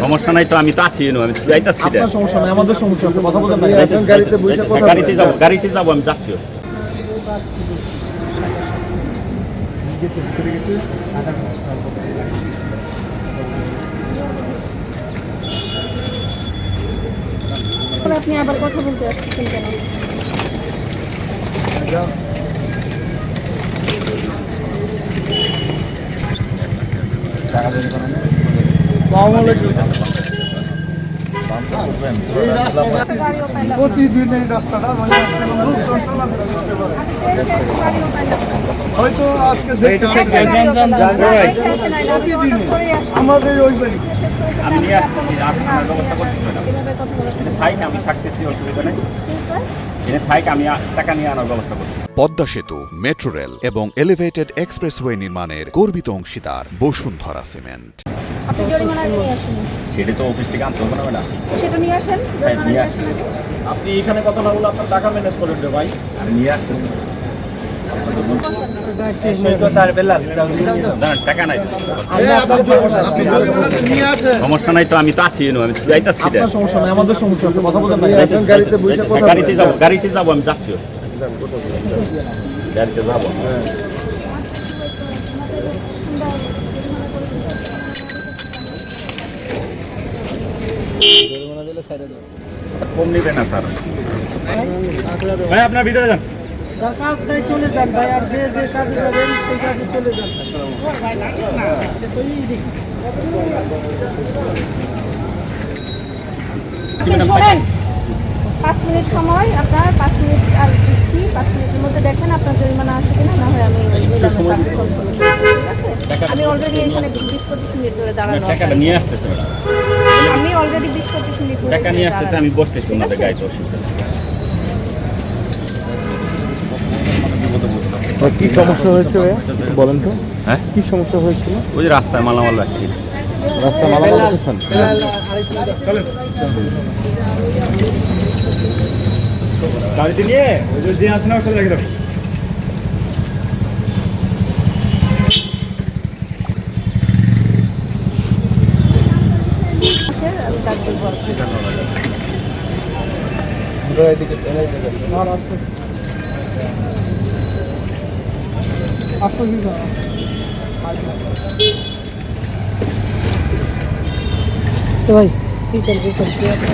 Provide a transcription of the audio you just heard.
সমস্যা নাই তো, আমি তো আসি, আমি যাইতাছি। সমস্যা নাই, আমাদের সমস্যা আছে, কথা বলতে গাড়িতে যাবো, আমি যাচ্ছি। আপনি আবার কথা বলতে আসছেন কেন? প্রতিদিন এই রাস্তাটা মানে হয়তো আজকে আমাদের ওই বাড়ি আমি নিয়ে আসতেছি, আপনার ব্যবস্থা করতেছি না। আমি থাকতেছি, অসুবিধা নেই। আমি টাকা নিয়ে আনার ব্যবস্থা করছি। পদ্মা সেতু, মেট্রো রেল এবং এলিভেটেড এক্সপ্রেসওয়ে নির্মাণের গর্বিত অংশীদার বসুন্ধরা সিমেন্ট। আপনি জরিমানা নিয়ে আসুন। সেটা তো অফিস থেকে আনতে হবে না। সেটা নিয়ে আসেন, জরিমানা নিয়ে আসুন। আপনি এখানে কথা না বলে আপনার টাকা ম্যানেজ করেন রে ভাই। আমি নিয়ে আসছি। টাকা নাই, সমস্যা নাই তো, আমি তো আসি, আমি যাইতাছি। সমস্যা নাই, আমাদের সমস্যা আছে, কথা বলতে গাড়িতে যাবো, আমি যাচ্ছি। গাড়িতে যাবো। কম নিবে না স্যার। ভাই আপনার ভিতরে যান। কাজ নাই চলে যান ভাই, আর যে যে কাজে যাবেন সেই কাজে চলে যান। শোনেন, 5 মিনিট সময় আপনার, 5 মিনিট আর দিচ্ছি। 5 মিনিটের মধ্যে দেখেন আপনার জরিমানা আসে কিনা, না হয় আমি আমি অলরেডি এখানে 20-25 মিনিট ধরে দাঁড়ানো। টাকাটা নিয়ে আসতেছে, আমি অলরেডি 20-25 মিনিট ধরে টাকা নিয়ে আসতেছে, আমি বসতেছি ওনাদের গাড়িতে। অসুবিধা কি সমস্যা হয়েছে বলেন তো? হ্যাঁ, কি সমস্যা হয়েছিল? ওই যে রাস্তায় মালামাল রাখছি। রাস্তা মালামাল রাখছেন? গাড়িতে নিয়ে ওই যে আছে না, ওর সাথে রেখে দেবো। তো ভাই কি করবে করতে আপনি